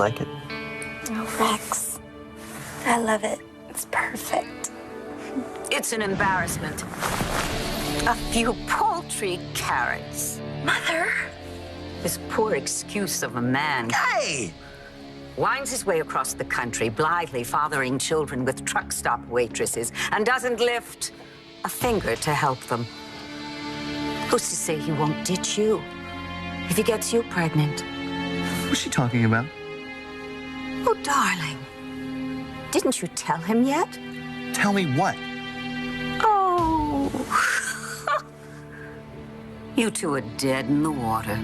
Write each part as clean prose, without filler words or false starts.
like it? Oh, Rex. I love it. It's perfect. It's an embarrassment. A few paltry carrots. Mother! This poor excuse of a man. Hey! Winds his way across the country, blithely fathering children with truck stop waitresses, and doesn't lift a finger to help them. Who's to say he won't ditch you if he gets you pregnant? What's she talking about? Oh, darling. Didn't you tell him yet? Tell me what? Oh. You two are dead in the water.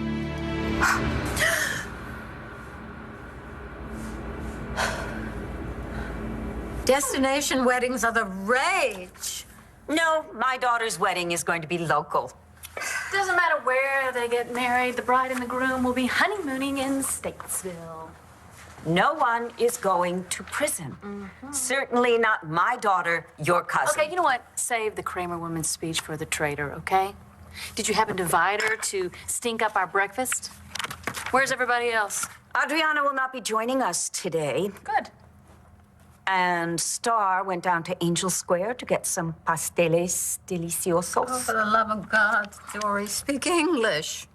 Destination weddings are the rage. No, my daughter's wedding is going to be local. Doesn't matter where they get married, the bride and the groom will be honeymooning in Statesville. No one is going to prison. Certainly not my daughter, your cousin. Okay, you know what? Save the Kramer woman's speech for the traitor, okay? Did you happen to invite her to stink up our breakfast? Where's everybody else? Adriana will not be joining us today. Good. And Star went down to Angel Square to get some pasteles deliciosos. Oh, for the love of God, Dory, speak English.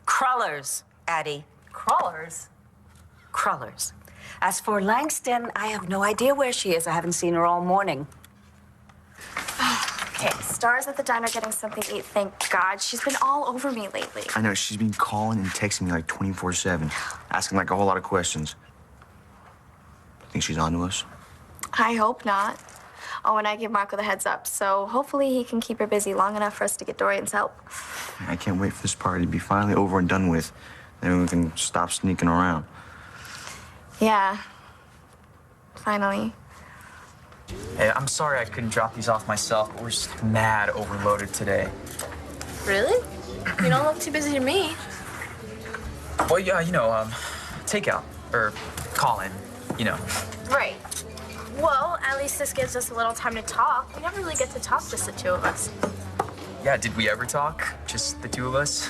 Crullers, Addie. Crawlers. Crullers. As for Langston, I have no idea where she is. I haven't seen her all morning. Okay, Star's at the diner getting something to eat, thank God. She's been all over me lately. I know, she's been calling and texting me like 24/7, asking like a whole lot of questions. Think she's on to us? I hope not. Oh, and I gave Marco the heads up, so hopefully he can keep her busy long enough for us to get Dorian's help. I can't wait for this party to be finally over and done with. Then we can stop sneaking around. Yeah. Finally. Hey, I'm sorry I couldn't drop these off myself, but we're just mad overloaded today. Really? You don't look too busy to me. Well, yeah, takeout or call in, Right. Well, at least this gives us a little time to talk. We never really get to talk, just the two of us. Yeah, did we ever talk? Just the two of us?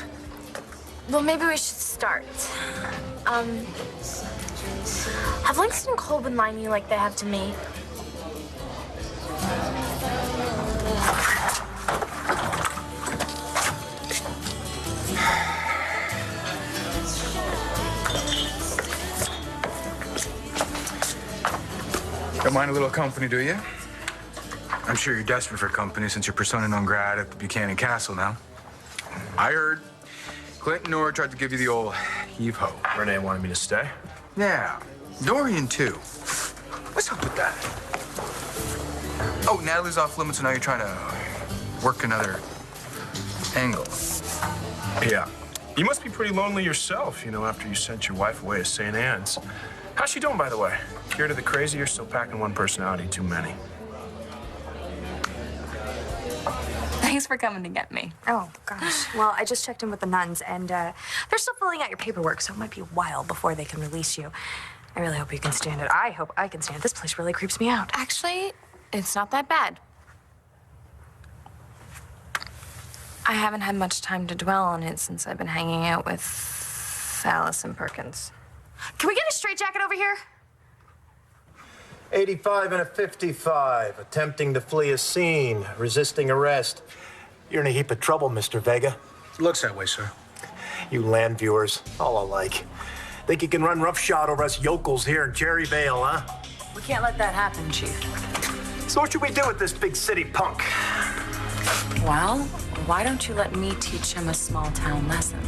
Well, maybe we should start. Have Langston and Cole been lying to you like they have to me? Don't mind a little company, do you? I'm sure you're desperate for company since you're persona non grata at the Buchanan Castle now. I heard Clint and Nora tried to give you the old heave-ho. Renee wanted me to stay. Yeah, Dorian too. What's up with that? Oh, Natalie's off limits, so now you're trying to work another angle. Yeah. You must be pretty lonely yourself, after you sent your wife away to St. Anne's. How's she doing, by the way? Cured of the crazy, or still packing one personality too many? Thanks for coming to get me. Oh, gosh. Well, I just checked in with the nuns, and they're still filling out your paperwork, so it might be a while before they can release you. I really hope you can stand it. I hope I can stand it. This place really creeps me out. Actually, it's not that bad. I haven't had much time to dwell on it since I've been hanging out with Allison Perkins. Can we get a straitjacket over here? 85 and a 55, attempting to flee a scene, resisting arrest. You're in a heap of trouble, Mr. Vega. Looks that way, sir. You land viewers, all alike. Think you can run roughshod over us yokels here in Cherry Vale, huh? We can't let that happen, Chief. So what should we do with this big city punk? Well, why don't you let me teach him a small-town lesson?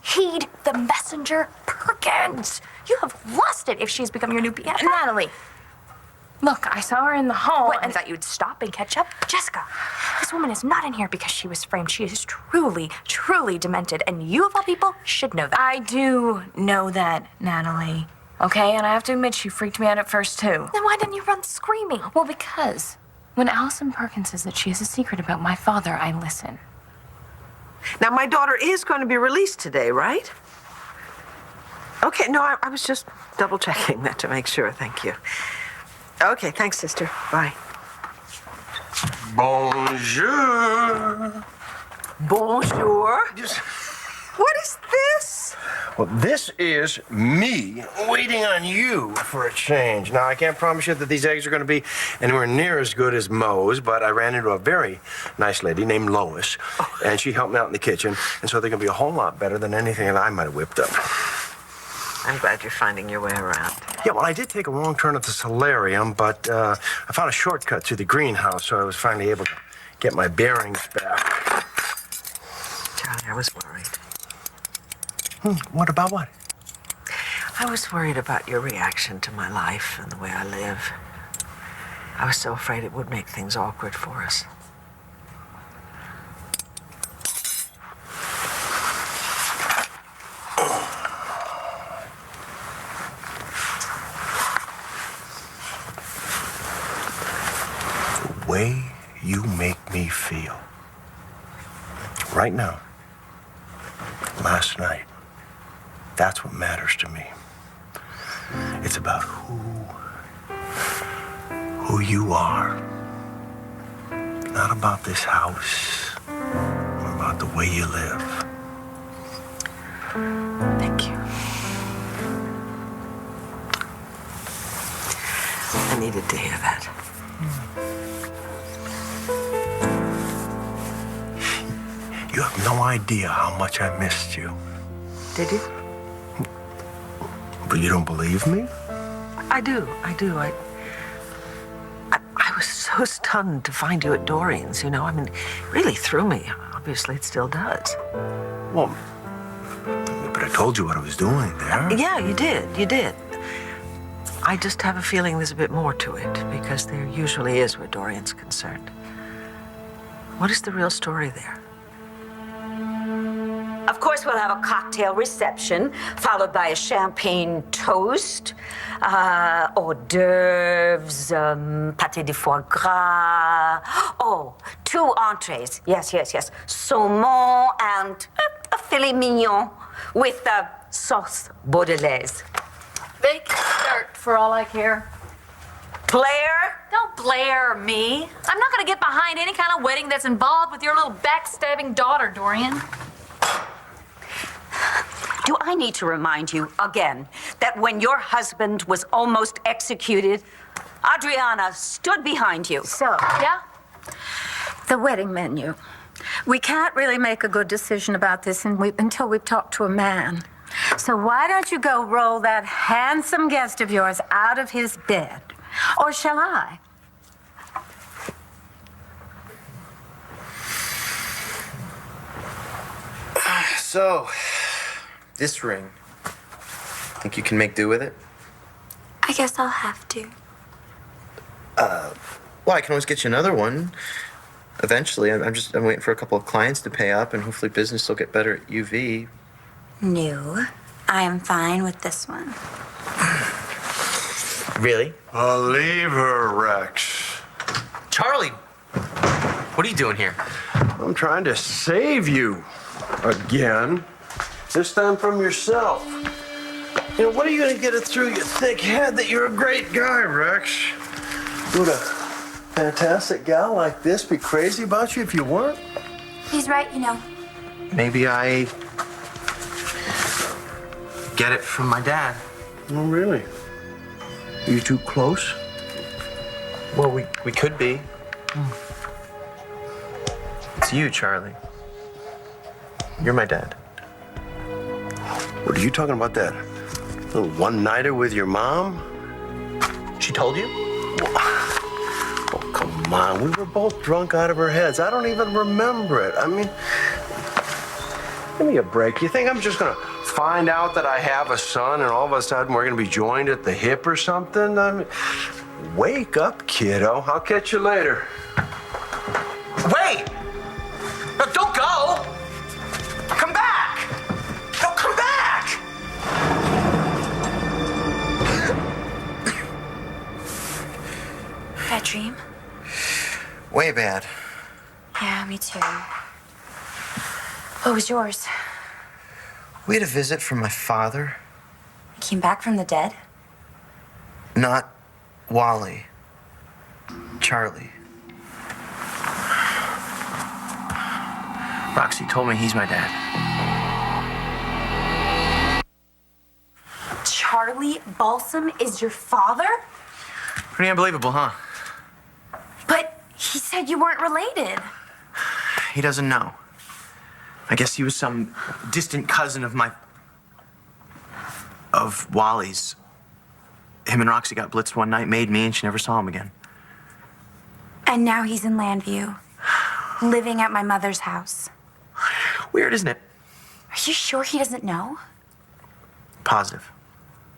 Heed the messenger, Perkins. You have lost it if she's become your new piano. Natalie, Look, I saw her in the hall. What, and thought you would stop and catch up? Jessica, this woman is not in here because she was framed. She is truly, truly demented, and you, of all people, should know that. I do know that, Natalie. Okay, and I have to admit, she freaked me out at first, too. Then why didn't you run screaming? Well, because when Allison Perkins says that she has a secret about my father, I listen. Now, my daughter is going to be released today, right? Okay, no, I was just double checking that to make sure. Thank you. Okay, thanks, sister. Bye. Bonjour. Bonjour. What is this? Well, this is me waiting on you for a change. Now, I can't promise you that these eggs are going to be anywhere near as good as Moe's, but I ran into a very nice lady named Lois, and she helped me out in the kitchen, and so they're going to be a whole lot better than anything that I might have whipped up. I'm glad you're finding your way around. Yeah, well, I did take a wrong turn at the solarium, but I found a shortcut to the greenhouse, so I was finally able to get my bearings back. Charlie, I was worried. What about what? I was worried about your reaction to my life and the way I live. I was so afraid it would make things awkward for us. The way you make me feel. Right now. Last night. That's what matters to me. It's about who you are. Not about this house, or about the way you live. Thank you. I needed to hear that. You have no idea how much I missed you. Did you? But you don't believe me? I do. I was so stunned to find you at Doreen's, you know. I mean, it really threw me. Obviously, it still does. Well, but I told you what I was doing there. Yeah, you did. I just have a feeling there's a bit more to it, because there usually is where Doreen's concerned. What is the real story there? Of course, we'll have a cocktail reception, followed by a champagne toast, hors d'oeuvres, pâté de foie gras. Oh, 2 entrees. Yes. Saumon and a filet mignon with sauce bordelaise. They can start for all I care. Blair? Don't blare me. I'm not gonna get behind any kind of wedding that's involved with your little backstabbing daughter, Dorian. Do I need to remind you again that when your husband was almost executed, Adriana stood behind you? So, Yeah? the wedding menu. We can't really make a good decision about this until we've talked to a man. So why don't you go roll that handsome guest of yours out of his bed? Or shall I? So, this ring. Think you can make do with it? I guess I'll have to. Well, I can always get you another one. Eventually, I'm waiting for a couple of clients to pay up, and hopefully business will get better at UV. No, I am fine with this one. Really? Leave her, Rex. Charlie, what are you doing here? I'm trying to save you. Again. This time from yourself. You know, what are you going to get it through your thick head that you're a great guy, Rex? Would a fantastic gal like this be crazy about you if you weren't? He's right, you know. Maybe I get it from my dad. Oh, really? Are you too close? Well, we could be. It's you, Charlie. You're my dad. What are you talking about that? Little one-nighter with your mom? She told you? Oh, come on. We were both drunk out of our heads. I don't even remember it. I mean, give me a break. You think I'm just going to find out that I have a son and all of a sudden we're going to be joined at the hip or something? I mean, Wake up, kiddo. I'll catch you later. Wait! No, don't go! Come back! No, come back! Bad dream? Way bad. Yeah, me too. What was yours? We had a visit from my father. He came back from the dead? Not Wally. Charlie. Roxy told me he's my dad. Charlie Balsam is your father? Pretty unbelievable, huh? But he said you weren't related. He doesn't know. I guess he was some distant cousin of Wally's. Him and Roxy got blitzed one night, made me, and she never saw him again. And now he's in Landview, living at my mother's house. Weird, isn't it? Are you sure he doesn't know? Positive.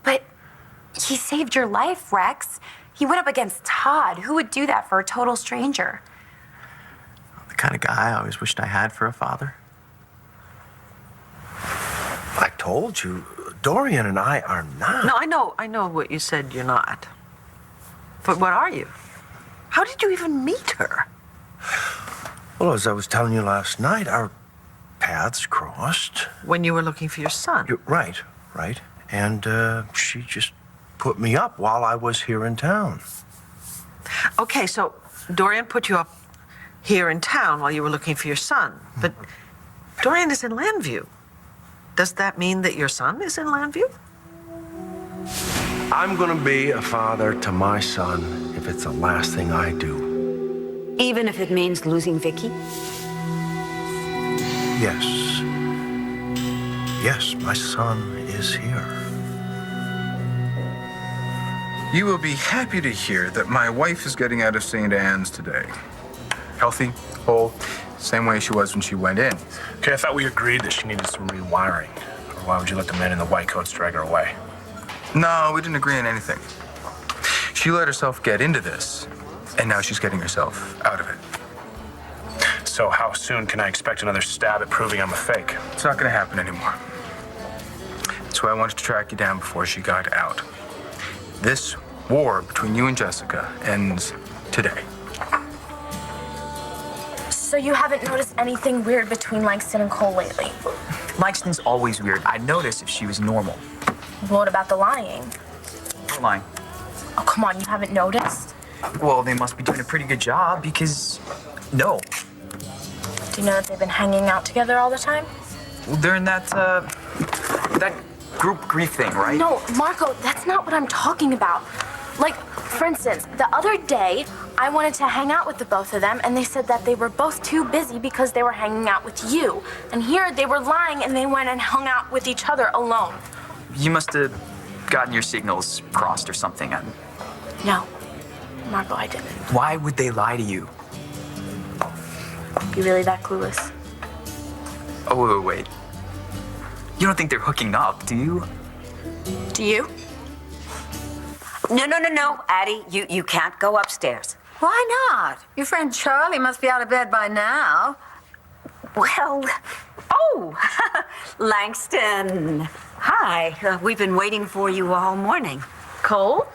But he saved your life, Rex. He went up against Todd. Who would do that for a total stranger? The kind of guy I always wished I had for a father. I told you, Dorian and I are not. No, I know what you said you're not. But what are you? How did you even meet her? Well, as I was telling you last night, our paths crossed. When you were looking for your son. Right. And she just put me up while I was here in town. Okay, so Dorian put you up here in town while you were looking for your son. But Dorian is in Landview. Does that mean that your son is in Landview? I'm gonna be a father to my son if it's the last thing I do. Even if it means losing Vicky? Yes. Yes, my son is here. You will be happy to hear that my wife is getting out of St. Anne's today. Healthy, whole, same way she was when she went in. Okay, I thought we agreed that she needed some rewiring. Or why would you let the men in the white coats drag her away? No, we didn't agree on anything. She let herself get into this, and now she's getting herself out of it. So how soon can I expect another stab at proving I'm a fake? It's not gonna happen anymore. That's why I wanted to track you down before she got out. This war between you and Jessica ends today. So you haven't noticed anything weird between Langston and Cole lately? Langston's always weird. I'd notice if she was normal. What about the lying? Don't lie. Oh, come on, you haven't noticed? Well, they must be doing a pretty good job because, no. Do you know that they've been hanging out together all the time? They're in that group grief thing, right? No, Marco, that's not what I'm talking about. Like, for instance, the other day, I wanted to hang out with the both of them, and they said that they were both too busy because they were hanging out with you. And here, they were lying, and they went and hung out with each other alone. You must have gotten your signals crossed or something. No, Marco, I didn't. Why would they lie to you? You really that clueless? Oh, wait. You don't think they're hooking up, do you? Do you? No, Addie, you can't go upstairs. Why not? Your friend Charlie must be out of bed by now. Well, Langston. Hi, we've been waiting for you all morning. Cole?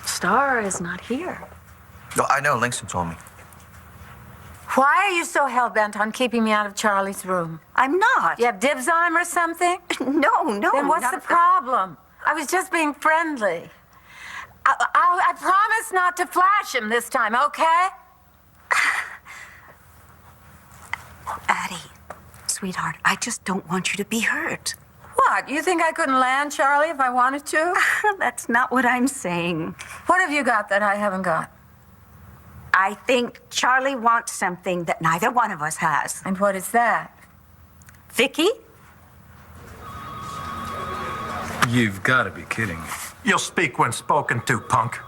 Star is not here. No, I know. Langston told me. Why are you so hell-bent on keeping me out of Charlie's room? I'm not. You have dibs on him or something? No. Then what's the problem? I was just being friendly. I promise not to flash him this time, okay? Addie, sweetheart, I just don't want you to be hurt. What? You think I couldn't land Charlie if I wanted to? That's not what I'm saying. What have you got that I haven't got? I think Charlie wants something that neither one of us has. And what is that? Vicky? You've got to be kidding me. You'll speak when spoken to, punk.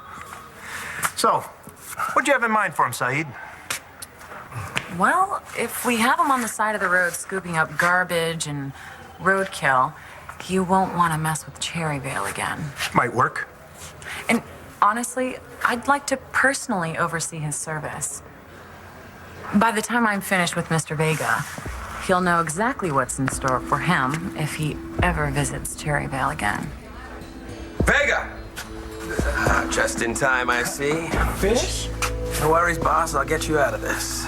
So, what'd you have in mind for him, Saeed? Well, if we have him on the side of the road scooping up garbage and roadkill, you won't want to mess with Cherryvale again. Might work. And honestly, I'd like to personally oversee his service. By the time I'm finished with Mr. Vega, he'll know exactly what's in store for him if he ever visits Cherryvale again. Vega! Just in time, I see. Fish? No worries, boss. I'll get you out of this.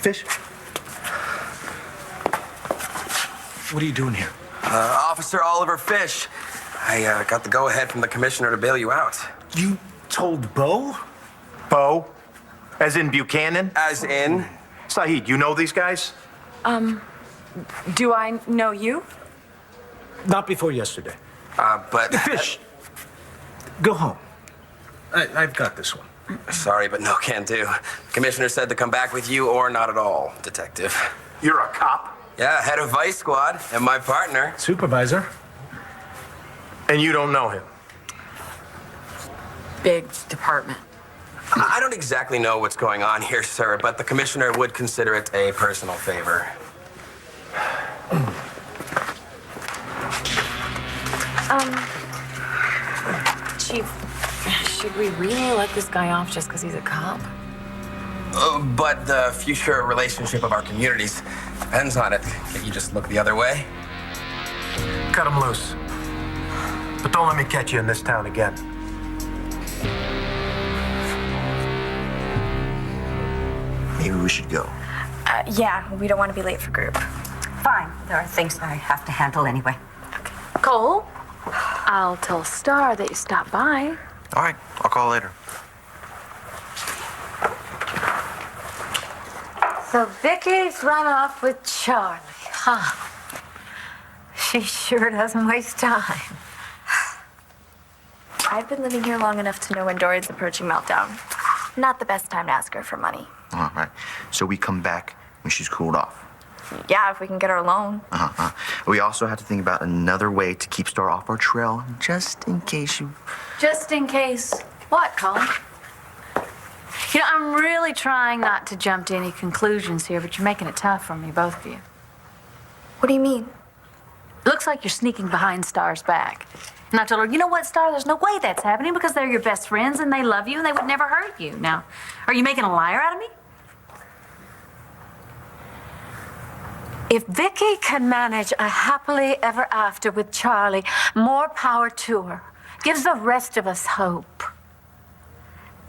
Fish? What are you doing here? Officer Oliver Fish. I got the go-ahead from the commissioner to bail you out. You told Bo? Bo? As in Buchanan? As in? Saeed, you know these guys? Do I know you? Not before yesterday. But... Fish, go home. I've got this one. Sorry, but no can do. The commissioner said to come back with you or not at all, detective. You're a cop? Yeah, head of Vice Squad and my partner. Supervisor. And you don't know him? Big department. I don't exactly know what's going on here, sir, but the commissioner would consider it a personal favor. Chief, should we really let this guy off just because he's a cop? But the future relationship of our communities depends on it. Can't you just look the other way? Cut him loose. But don't let me catch you in this town again. Maybe we should go. Yeah, we don't want to be late for group. Fine. There are things I have to handle anyway. Cole, I'll tell Star that you stopped by. All right, I'll call later. So Vicky's run off with Charlie, huh? She sure doesn't waste time. I've been living here long enough to know when Dorian's approaching meltdown. Not the best time to ask her for money. All right. So we come back when she's cooled off. Yeah, if we can get her loan. We also have to think about another way to keep Star off our trail, just in case you... Just in case. What, Colin? You know, I'm really trying not to jump to any conclusions here, but you're making it tough for me, both of you. What do you mean? It looks like you're sneaking behind Star's back. And I told her, you know what, Star, there's no way that's happening because they're your best friends and they love you and they would never hurt you. Now, are you making a liar out of me? If Vicky can manage a happily ever after with Charlie, more power to her. Gives the rest of us hope.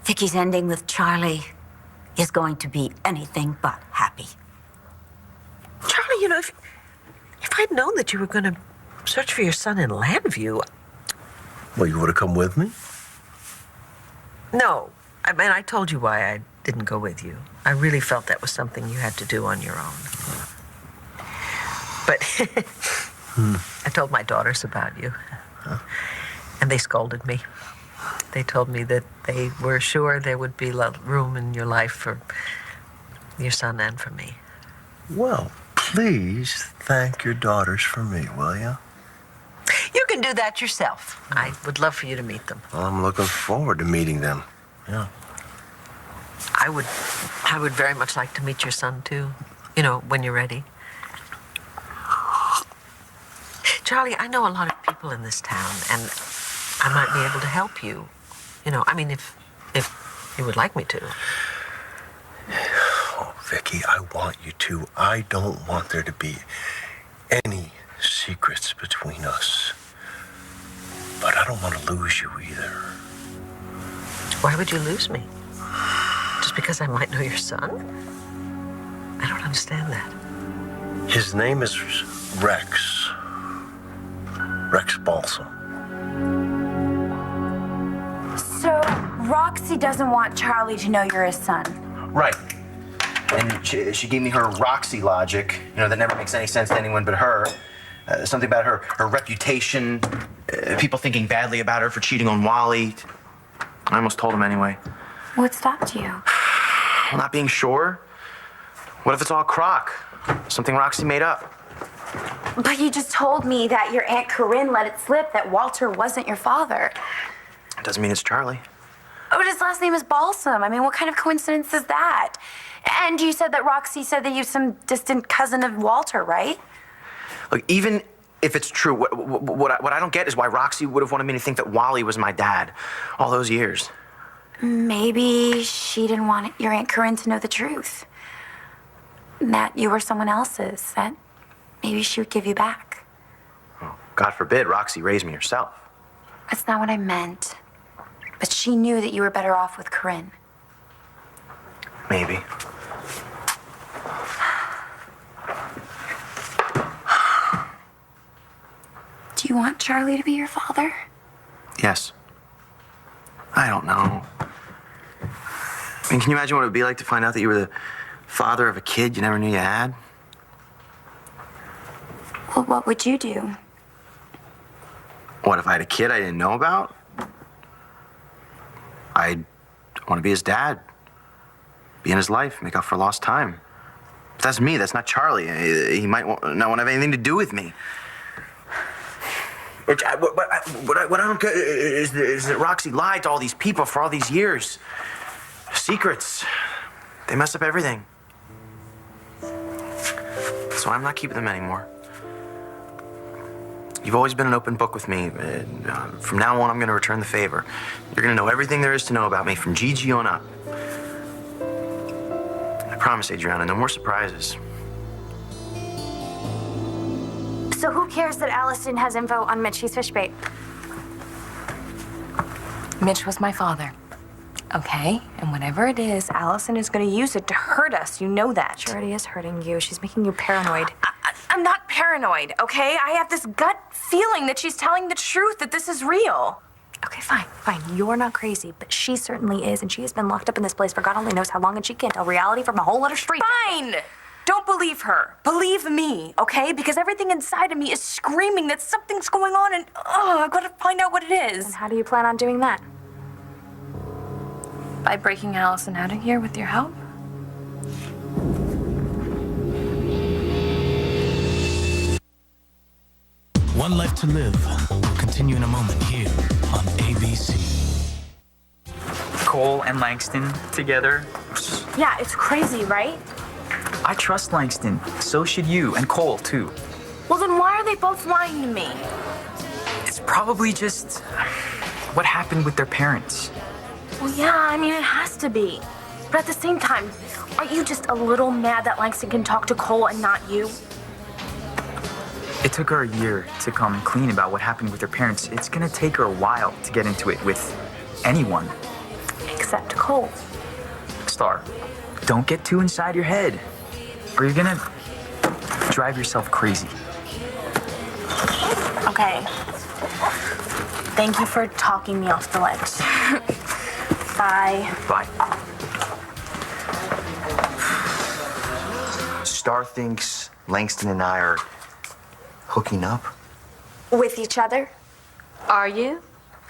Vicky's ending with Charlie is going to be anything but happy. Charlie, you know, if I'd known that you were going to search for your son in Landview... Well, you would have come with me? No. I mean, I told you why I didn't go with you. I really felt that was something you had to do on your own. But I told my daughters about you. And they scolded me. They told me that they were sure there would be room in your life for your son and for me. Well, please thank your daughters for me, will you? You can do that yourself. I would love for you to meet them. Well, I'm looking forward to meeting them. Yeah. I would very much like to meet your son, too. You know, when you're ready. Charlie, I know a lot of people in this town, and I might be able to help you. You know, I mean, if you would like me to. Oh, Vicky, I want you to. I don't want there to be any secrets between us. But I don't want to lose you either. Why would you lose me? Just because I might know your son? I don't understand that. His name is Rex. Rex Balsam. So, Roxy doesn't want Charlie to know you're his son. Right. And she gave me her Roxy logic, you know, that never makes any sense to anyone but her. Something about her reputation, people thinking badly about her for cheating on Wally. I almost told him anyway. What stopped you? Well, not being sure. What if it's all crock? Something Roxy made up. But you just told me that your Aunt Corinne let it slip that Walter wasn't your father. It doesn't mean it's Charlie. Oh, but his last name is Balsam. I mean, what kind of coincidence is that? And you said that Roxy said that you're some distant cousin of Walter, right? Look, even if it's true, what I don't get is why Roxy would have wanted me to think that Wally was my dad all those years. Maybe she didn't want your Aunt Corinne to know the truth. That you were someone else's. That maybe she would give you back. Oh, God forbid Roxy raised me herself. That's not what I meant. But she knew that you were better off with Corinne. Maybe. Do you want Charlie to be your father? Yes. I don't know. I mean, can you imagine what it would be like to find out that you were the father of a kid you never knew you had? Well, what would you do? What if I had a kid I didn't know about? I'd want to be his dad. Be in his life, make up for lost time. But that's me, that's not Charlie. He might not want to have anything to do with me. What I don't get is that Roxy lied to all these people for all these years. Secrets. They mess up everything. So I'm not keeping them anymore. You've always been an open book with me. From now on, I'm going to return the favor. You're going to know everything there is to know about me from Gigi on up. I promise, Adriana, no more surprises. So who cares that Allison has info on Mitchie's fish bait? Mitch was my father. Okay? And whatever it is, Allison is going to use it to hurt us. You know that. She already is hurting you. She's making you paranoid. I'm not paranoid, okay? I have this gut feeling that she's telling the truth, that this is real. Okay, fine. You're not crazy, but she certainly is, and she has been locked up in this place for God only knows how long, and she can't tell reality from a whole other street. Fine! Don't believe her. Believe me, okay? Because everything inside of me is screaming that something's going on, and I've got to find out what it is. And how do you plan on doing that? By breaking Allison out of here with your help? One Life to Live will continue in a moment here on ABC. Cole and Langston together. Yeah, it's crazy, right? I trust Langston. So should you, and Cole, too. Well, then why are they both lying to me? It's probably just what happened with their parents. Well, yeah, I mean, it has to be. But at the same time, aren't you just a little mad that Langston can talk to Cole and not you? It took her a year to come clean about what happened with her parents. It's gonna take her a while to get into it with anyone. Except Cole. Star, don't get too inside your head, or you're gonna drive yourself crazy. Okay. Thank you for talking me off the ledge. Bye. Bye. Star thinks Langston and I are hooking up? With each other? Are you?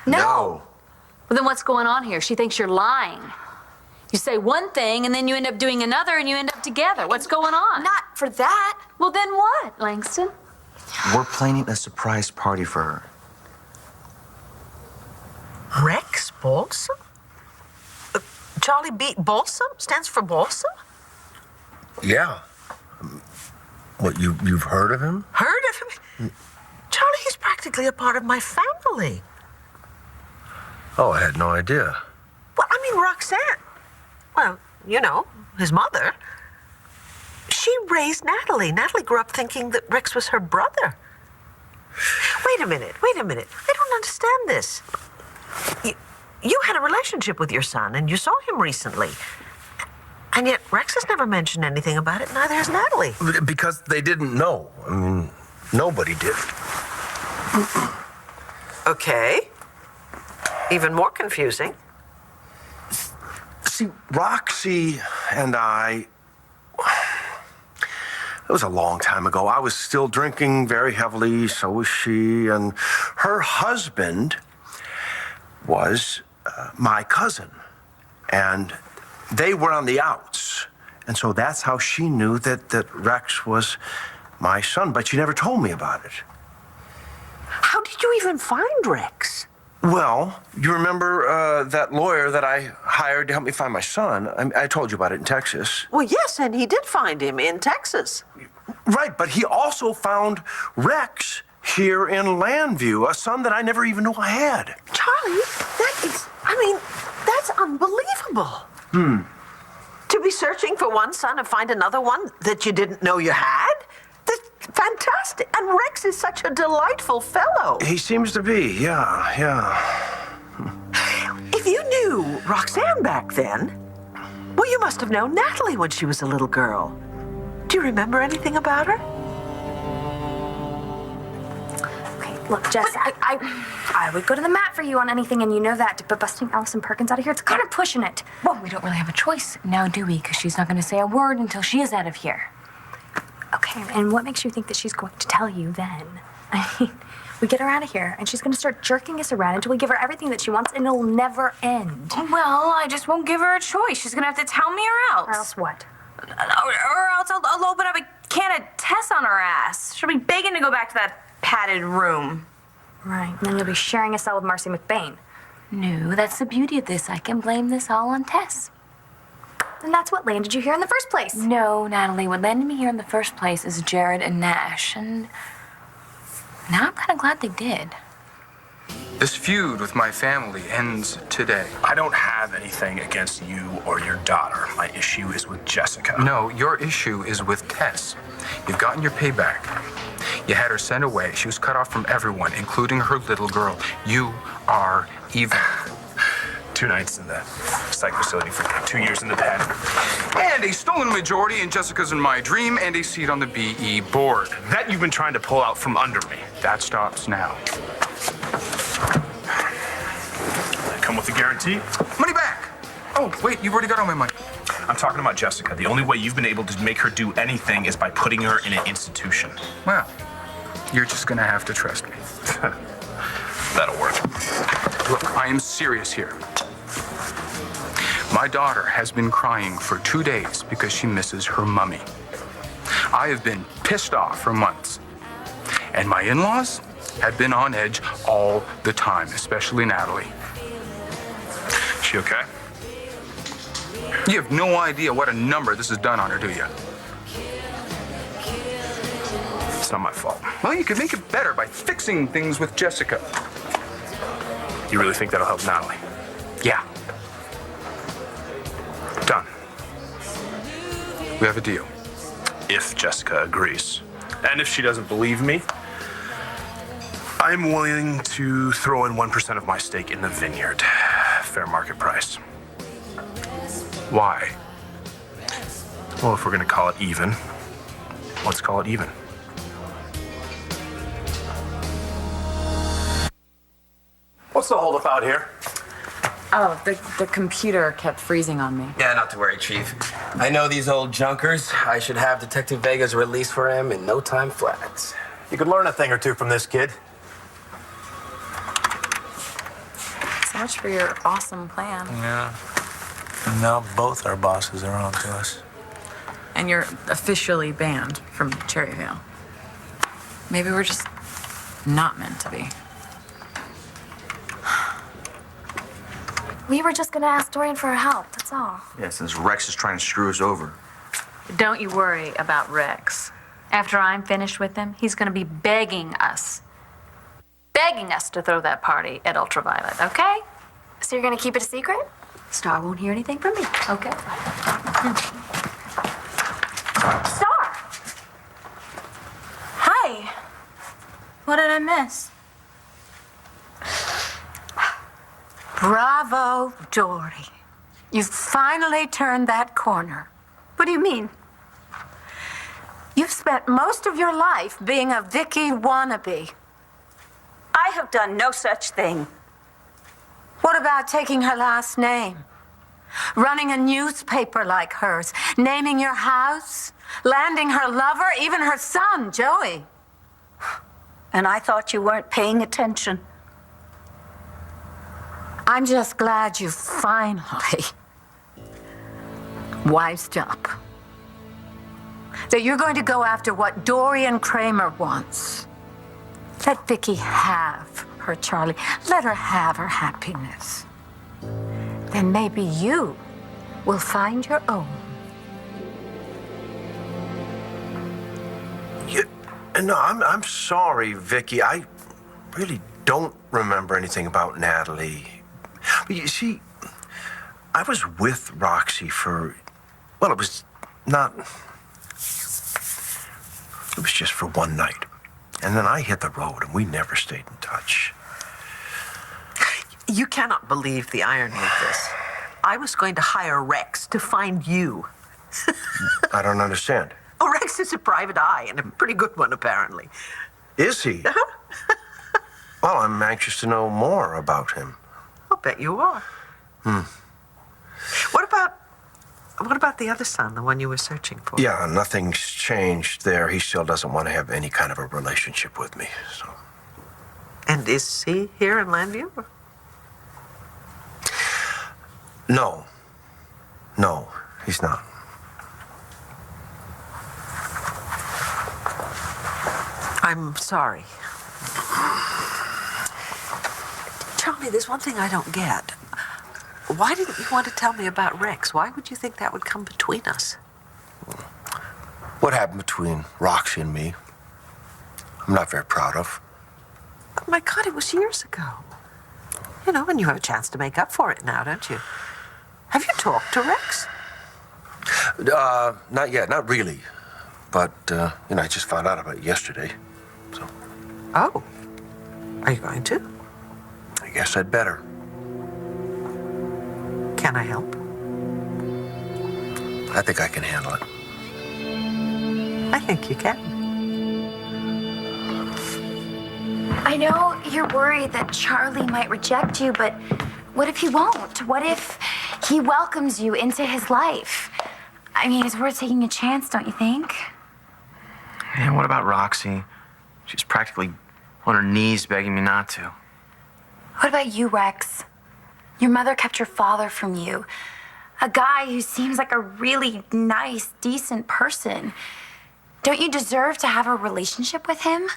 No. Well, then what's going on here? She thinks you're lying. You say one thing, and then you end up doing another, and you end up together. What's going on? Not for that. Well, then what, Langston? We're planning a surprise party for her. Rex Balsam? Charlie B. Balsam stands for Balsam? Yeah. What, you've heard of him? Heard of him? Charlie, he's practically a part of my family. Oh, I had no idea. Well, I mean, Roxanne. Well, you know, his mother. She raised Natalie. Natalie grew up thinking that Rex was her brother. Wait a minute. I don't understand this. You had a relationship with your son, and you saw him recently. And yet Rex has never mentioned anything about it, neither has Natalie. Because they didn't know. I mean, nobody did. Okay. Even more confusing. See, Roxy and I... It was a long time ago. I was still drinking very heavily, so was she, and her husband was my cousin. And they were on the outs. And so that's how she knew that Rex was my son, but she never told me about it. How did you even find Rex? Well, you remember that lawyer that I hired to help me find my son? I told you about it in Texas. Well, yes, and he did find him in Texas. Right, but he also found Rex here in Landview, a son that I never even knew I had. Charlie, that's unbelievable. To be searching for one son and find another one that you didn't know you had? That's fantastic. And Rex is such a delightful fellow. He seems to be, yeah. If you knew Roxanne back then, well, you must have known Natalie when she was a little girl. Do you remember anything about her? Look, Jess, I would go to the mat for you on anything, and you know that. But busting Allison Perkins out of here, it's kind of pushing it. Well, we don't really have a choice now, do we? Because she's not going to say a word until she is out of here. Okay, and what makes you think that she's going to tell you then? I mean, we get her out of here, and she's going to start jerking us around until we give her everything that she wants, and it'll never end. Well, I just won't give her a choice. She's going to have to tell me or else. Or else what? Or else I'll open up a can of Tess on her ass. She'll be begging to go back to that padded room. Right, and then you'll be sharing a cell with Marcy McBain. No, that's the beauty of this. I can blame this all on Tess. And that's what landed you here in the first place. No, Natalie, what landed me here in the first place is Jared and Nash, and now I'm kind of glad they did. This feud with my family ends today. I don't have anything against you or your daughter. My issue is with Jessica. No, your issue is with Tess. You've gotten your payback. You had her sent away. She was cut off from everyone, including her little girl. You are evil. 2 nights in the psych facility for 2 years in the pen. And a stolen majority in Jessica's and My Dream, and a seat on the BE board. That you've been trying to pull out from under me. That stops now. Come with a guarantee? Money back! Oh, wait, you've already got all my money. I'm talking about Jessica. The only way you've been able to make her do anything is by putting her in an institution. Well, you're just gonna have to trust me. That'll work. Look, I am serious here. My daughter has been crying for 2 days because she misses her mummy. I have been pissed off for months. And my in-laws have been on edge all the time, especially Natalie. She okay? You have no idea what a number this has done on her, do you? It's not my fault. Well, you could make it better by fixing things with Jessica. You really think that'll help Natalie? Yeah. Done. We have a deal. If Jessica agrees. And if she doesn't believe me, I'm willing to throw in 1% of my stake in the vineyard. Fair market price. Why? Well, if we're gonna call it even, let's call it even. What's the holdup out here? Oh, the computer kept freezing on me. Yeah, not to worry, Chief. I know these old junkers. I should have Detective Vega's release for him in no time flat. You could learn a thing or two from this kid. So much for your awesome plan. Yeah. And now both our bosses are on to us. And you're officially banned from Cherryvale. Maybe we're just not meant to be. We were just gonna ask Dorian for her help, that's all. Yeah, since Rex is trying to screw us over. Don't you worry about Rex. After I'm finished with him, he's going to be begging us to throw that party at Ultraviolet, okay? So you're gonna keep it a secret? Star won't hear anything from me, okay? Star! Hi. What did I miss? Bravo, Dory. You finally turned that corner. What do you mean? You've spent most of your life being a Vicky wannabe. I have done no such thing. What about taking her last name? Running a newspaper like hers, naming your house, landing her lover, even her son, Joey. And I thought you weren't paying attention. I'm just glad you finally wised up. That you're going to go after what Dorian Kramer wants. Let Vicky have her Charlie. Let her have her happiness. Then maybe you will find your own. No, I'm sorry, Vicky. I really don't remember anything about Natalie. But you see, I was with Roxy for, well, it was just for one night. And then I hit the road and we never stayed in touch. You cannot believe the irony of this. I was going to hire Rex to find you. I don't understand. Oh, Rex is a private eye, and a pretty good one, apparently. Is he? Well, I'm anxious to know more about him. I'll bet you are. What about the other son, the one you were searching for? Yeah, nothing's changed there. He still doesn't want to have any kind of a relationship with me, so. And is he here in Landview? No, he's not. I'm sorry. Charlie, there's one thing I don't get. Why didn't you want to tell me about Rex? Why would you think that would come between us? What happened between Roxy and me, I'm not very proud of. Oh, my God, it was years ago. You know, and you have a chance to make up for it now, don't you? Have you talked to Rex? Not yet, not really. But, I just found out about it yesterday, so. Oh. Are you going to? I guess I'd better. Can I help? I think I can handle it. I think you can. I know you're worried that Charlie might reject you, but what if he won't? What if he welcomes you into his life? I mean, it's worth taking a chance, don't you think? And what about Roxy? She's practically on her knees begging me not to. What about you, Rex? Your mother kept your father from you. A guy who seems like a really nice, decent person. Don't you deserve to have a relationship with him?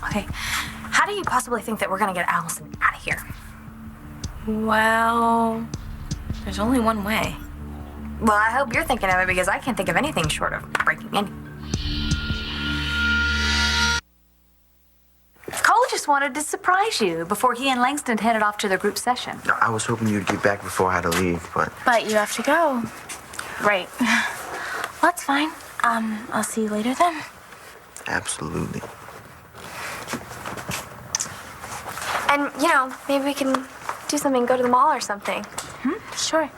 Okay, how do you possibly think that we're gonna get Allison out of here? Well, there's only one way. Well, I hope you're thinking of it because I can't think of anything short of breaking in. Cole just wanted to surprise you before he and Langston headed off to their group session. I was hoping you'd get back before I had to leave, but... But you have to go. Right. Well, that's fine. I'll see you later then. Absolutely. And, maybe we can do something, go to the mall or something. Sure.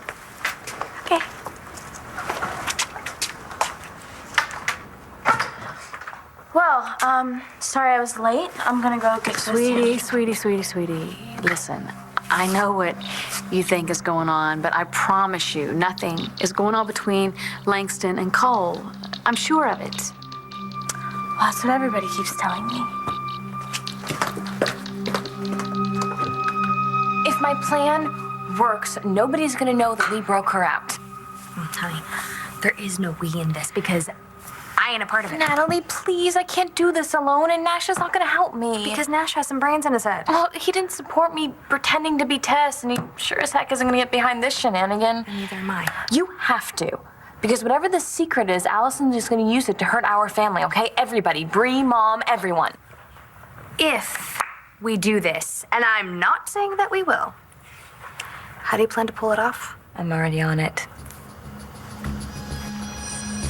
Okay. Well, sorry I was late. I'm gonna go get Sweetie. Listen, I know what you think is going on, but I promise you, nothing is going on between Langston and Cole. I'm sure of it. Well, that's what everybody keeps telling me. If my plan works, nobody's gonna know that we broke her out. Honey, there is no we in this because I ain't a part of it. Natalie, please, I can't do this alone, and Nash is not gonna help me. Because Nash has some brains in his head. Well, he didn't support me pretending to be Tess, and he sure as heck isn't gonna get behind this shenanigan. And neither am I. You have to. Because whatever the secret is, Allison's just gonna use it to hurt our family, okay? Everybody. Bree, Mom, everyone. If we do this, and I'm not saying that we will, how do you plan to pull it off? I'm already on it.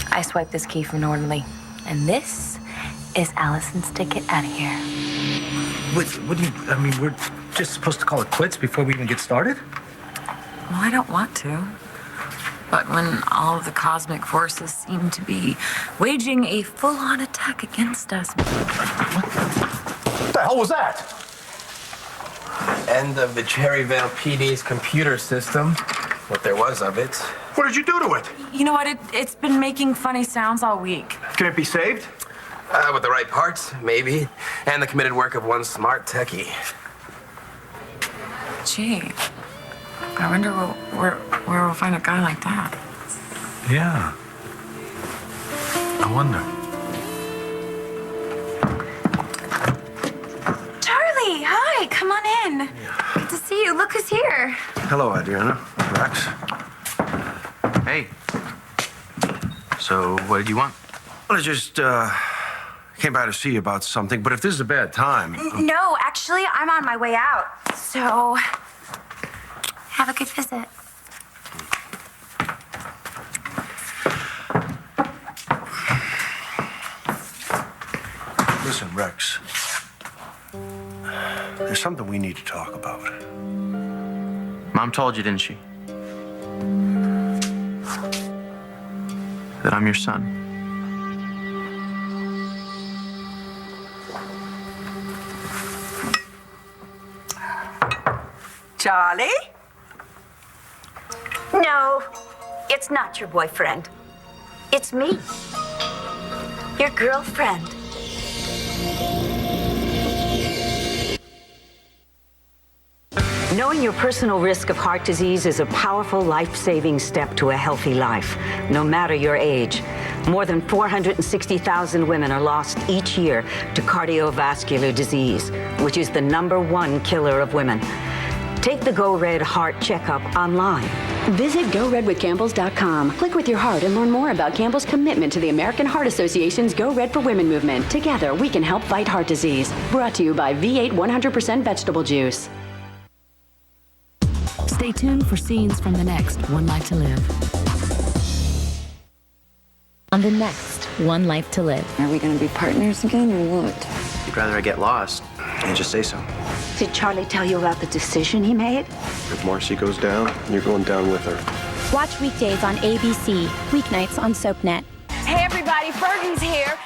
I swiped this key from Northerly, and this is Allison's ticket out of here. What do you, we're just supposed to call it quits before we even get started? Well, I don't want to. But when all of the cosmic forces seem to be waging a full-on attack against us... What the hell was that? End of the Cherryvale PD's computer system. What there was of it. What did you do to it? You know what? It's been making funny sounds all week. Can it be saved? With the right parts, maybe. And the committed work of one smart techie. Gee, I wonder where we'll find a guy like that. Yeah. I wonder. Charlie, hi, come on in. Good to see you. Look who's here. Hello, Adriana. Rex. Hey. So, what did you want? Well, I just came by to see you about something, but if this is a bad time... No, actually, I'm on my way out. So, have a good visit. Listen, Rex. There's something we need to talk about. Mom told you, didn't she? That I'm your son. Charlie? No, it's not your boyfriend. It's me, your girlfriend. Knowing your personal risk of heart disease is a powerful, life-saving step to a healthy life, no matter your age. More than 460,000 women are lost each year to cardiovascular disease, which is the #1 killer of women. Take the Go Red Heart Checkup online. Visit GoRedWithCampbells.com. Click with your heart and learn more about Campbell's commitment to the American Heart Association's Go Red for Women movement. Together, we can help fight heart disease. Brought to you by V8 100% vegetable juice. Stay tuned for scenes from the next One Life to Live. On the next One Life to Live. Are we going to be partners again or what? You'd rather I get lost and just say so. Did Charlie tell you about the decision he made? If Marcy goes down, you're going down with her. Watch weekdays on ABC, weeknights on SoapNet. Hey everybody, Fergie's here.